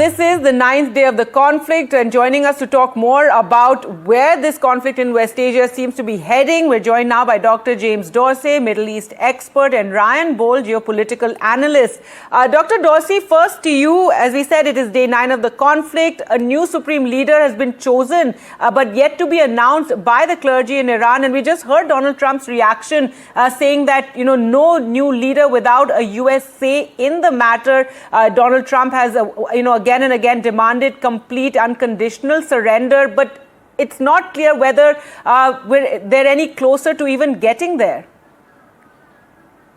This is the 9th day of the conflict, and joining us to talk more about where this conflict in West Asia seems to be heading, we're joined now by Dr. James Dorsey, Middle East expert, and Ryan Bole, geopolitical analyst. Dr. Dorsey, first to you. As we said, it is day 9 of the conflict. A new supreme leader has been chosen, but yet to be announced by the clergy in Iran. And we just heard Donald Trump's reaction, saying that, no new leader without a U.S. say in the matter. Donald Trump has, again and again demanded complete unconditional surrender, but it's not clear whether they're any closer to even getting there.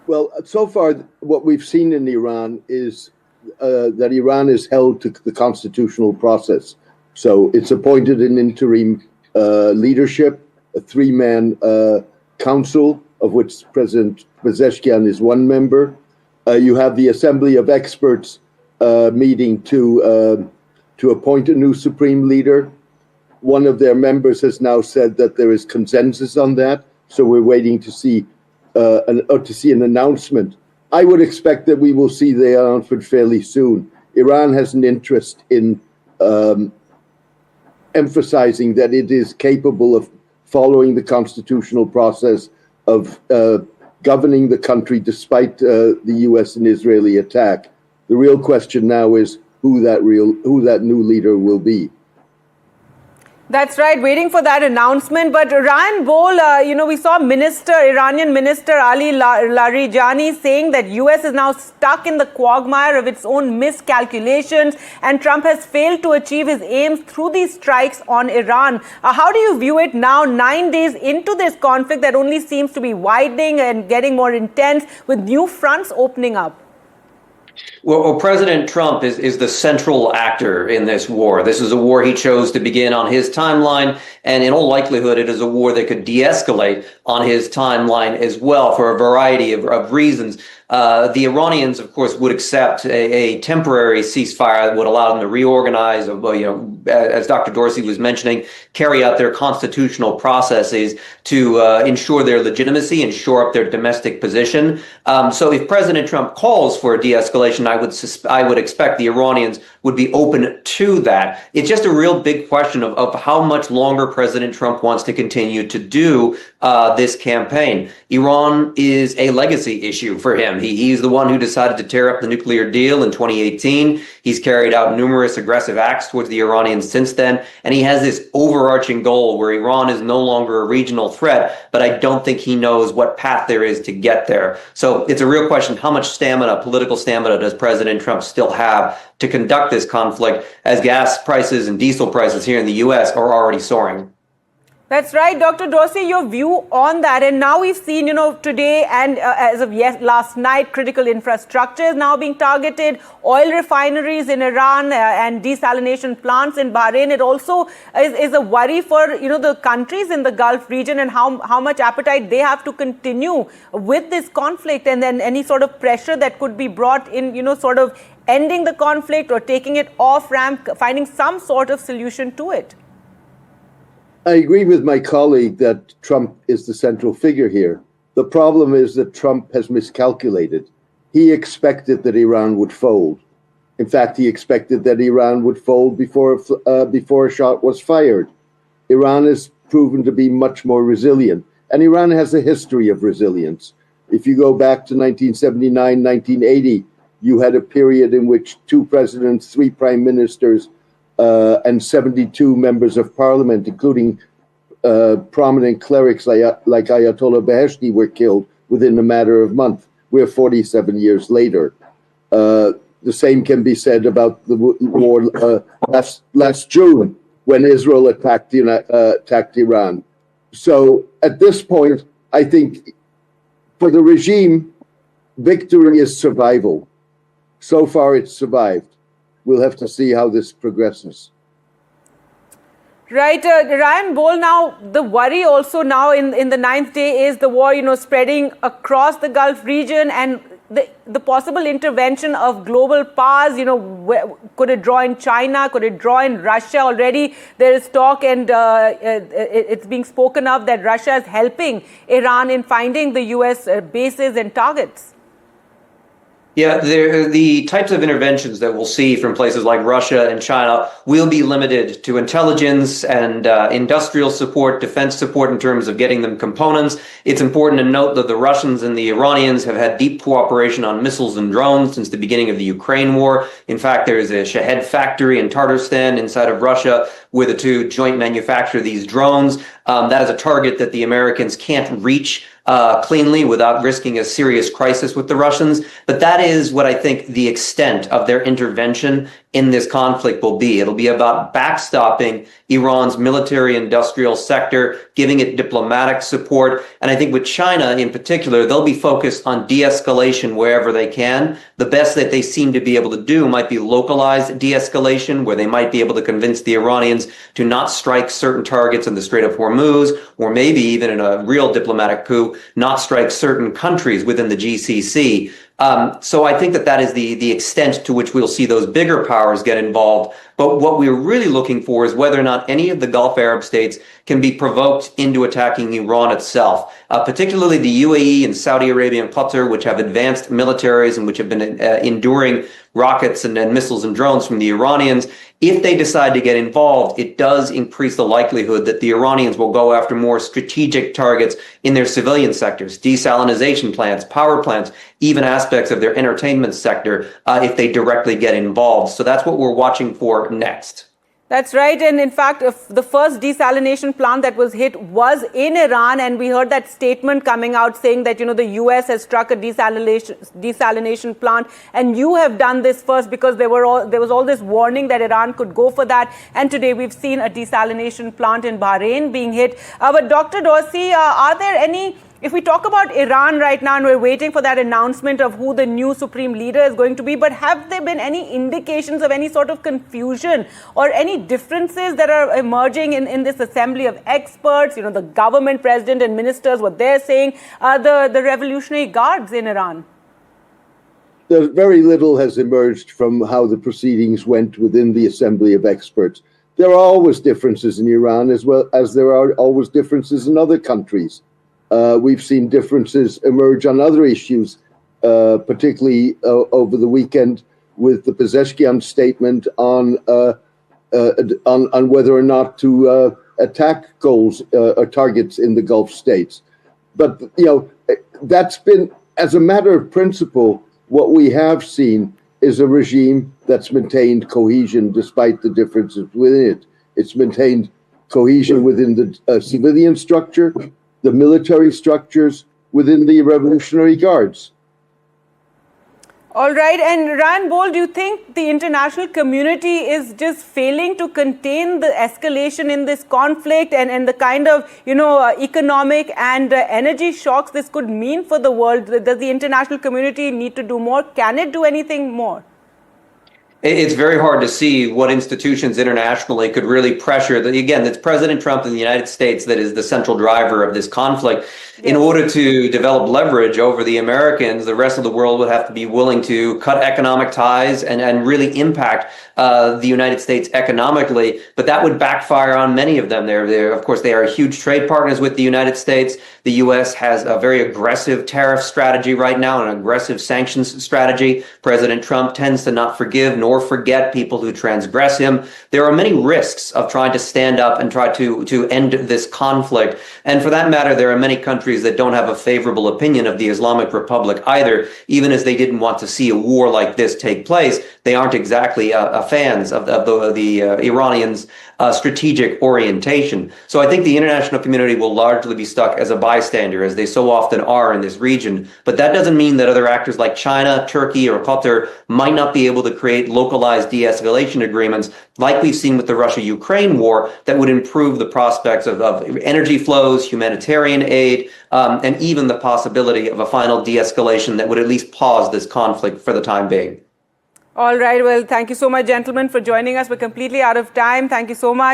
Well, so far, what we've seen in Iran is that Iran is held to the constitutional process. So it's appointed an interim leadership, a three-man council, of which President Pezeshkian is one member. You have the Assembly of Experts meeting to appoint a new supreme leader. One of their members has now said that there is consensus on that, so we're waiting to see an announcement. I would expect that we will see the announcement fairly soon. Iran has an interest in emphasizing that it is capable of following the constitutional process of governing the country despite the U.S. and Israeli attack. The real question now is who that new leader will be. That's right, waiting for that announcement. But Ryan Bole, we saw Iranian Minister Ali Larijani saying that U.S. is now stuck in the quagmire of its own miscalculations, and Trump has failed to achieve his aims through these strikes on Iran. How do you view it now, 9 days into this conflict that only seems to be widening and getting more intense with new fronts opening up? Well, President Trump is the central actor in this war. This is a war he chose to begin on his timeline, and in all likelihood, it is a war that could de-escalate on his timeline as well for a variety of reasons. The Iranians, of course, would accept a temporary ceasefire that would allow them to reorganize, as Dr. Dorsey was mentioning, carry out their constitutional processes to ensure their legitimacy and shore up their domestic position. So if President Trump calls for a de-escalation, I would expect the Iranians would be open to that. It's just a real big question of how much longer President Trump wants to continue to do this campaign. Iran is a legacy issue for him. He's the one who decided to tear up the nuclear deal in 2018. He's carried out numerous aggressive acts towards the Iranians since then. And he has this overarching goal where Iran is no longer a regional threat, but I don't think he knows what path there is to get there. So it's a real question, how much political stamina does President Trump still have to conduct this conflict as gas prices and diesel prices here in the U.S. are already soaring? That's right. Dr. Dorsey, your view on that. And now we've seen, today and as of last night, critical infrastructure is now being targeted, oil refineries in Iran and desalination plants in Bahrain. It also is a worry for, the countries in the Gulf region and how much appetite they have to continue with this conflict, and then any sort of pressure that could be brought in, sort of ending the conflict or taking it off ramp, finding some sort of solution to it. I agree with my colleague that Trump is the central figure here. The problem is that Trump has miscalculated. He expected that Iran would fold. In fact, he expected that Iran would fold before a shot was fired. Iran has proven to be much more resilient, and Iran has a history of resilience. If you go back to 1979, 1980, you had a period in which 2 presidents, 3 prime ministers, and 72 members of parliament, including prominent clerics like Ayatollah Beheshti, were killed within a matter of months. We're 47 years later. The same can be said about the war last June when Israel attacked Iran. So at this point, I think for the regime, victory is survival. So far, it's survived. We'll have to see how this progresses. Right. Ryan Bole, now the worry also now in the 9th day is the war, spreading across the Gulf region, and the possible intervention of global powers. Could it draw in China? Could it draw in Russia? Already there is talk, and it's being spoken of that Russia is helping Iran in finding the U.S. bases and targets. Yeah, the types of interventions that we'll see from places like Russia and China will be limited to intelligence and industrial support, defense support in terms of getting them components. It's important to note that the Russians and the Iranians have had deep cooperation on missiles and drones since the beginning of the Ukraine war. In fact, there is a Shahed factory in Tatarstan inside of Russia where the two joint manufacture these drones. That is a target that the Americans can't reach cleanly without risking a serious crisis with the Russians. But that is what I think the extent of their intervention in this conflict will be. It'll be about backstopping Iran's military industrial sector, giving it diplomatic support. And I think with China in particular, they'll be focused on de-escalation wherever they can. The best that they seem to be able to do might be localized de-escalation, where they might be able to convince the Iranians to not strike certain targets in the Strait of Hormuz, or maybe even in a real diplomatic coup, not strike certain countries within the GCC. So I think that is the extent to which we'll see those bigger powers get involved. But what we're really looking for is whether or not any of the Gulf Arab states can be provoked into attacking Iran itself, particularly the UAE and Saudi Arabia and Qatar, which have advanced militaries and which have been enduring rockets and missiles and drones from the Iranians. If they decide to get involved, it does increase the likelihood that the Iranians will go after more strategic targets in their civilian sectors, desalination plants, power plants, even aspects of their entertainment sector, if they directly get involved. So that's what we're watching for next. That's right. And in fact, the first desalination plant that was hit was in Iran. And we heard that statement coming out saying that, the US has struck a desalination plant. And you have done this first because there was all this warning that Iran could go for that. And today we've seen a desalination plant in Bahrain being hit. But Dr. Dorsey, are there any... If we talk about Iran right now, and we're waiting for that announcement of who the new supreme leader is going to be, but have there been any indications of any sort of confusion or any differences that are emerging in this assembly of experts? The government, president and ministers, what they're saying, the Revolutionary Guards in Iran? Very little has emerged from how the proceedings went within the assembly of experts. There are always differences in Iran as well as there are always differences in other countries. We've seen differences emerge on other issues, particularly over the weekend with the Pezeshkian statement on whether or not to attack goals or targets in the Gulf states. But that's been, as a matter of principle, what we have seen is a regime that's maintained cohesion despite the differences within it. It's maintained cohesion within the civilian structure, the military structures within the Revolutionary Guards. All right. And Ryan Bohl, do you think the international community is just failing to contain the escalation in this conflict and the kind of, economic and energy shocks this could mean for the world? Does the international community need to do more? Can it do anything more? It's very hard to see what institutions internationally could really pressure. Again, it's President Trump in the United States that is the central driver of this conflict. Yes. In order to develop leverage over the Americans, the rest of the world would have to be willing to cut economic ties and really impact the United States economically. But that would backfire on many of them. Of course, they are huge trade partners with the United States. The U.S. has a very aggressive tariff strategy right now, an aggressive sanctions strategy. President Trump tends to not forgive nor forget people who transgress him. There are many risks of trying to stand up and try to end this conflict. And for that matter, there are many countries that don't have a favorable opinion of the Islamic Republic either. Even as they didn't want to see a war like this take place, they aren't exactly fans of the Iranians' strategic orientation. So I think the international community will largely be stuck as a bystander, as they so often are in this region. But that doesn't mean that other actors like China, Turkey, or Qatar might not be able to create localized de-escalation agreements like we've seen with the Russia-Ukraine war that would improve the prospects of energy flows, humanitarian aid, and even the possibility of a final de-escalation that would at least pause this conflict for the time being. All right. Well, thank you so much, gentlemen, for joining us. We're completely out of time. Thank you so much.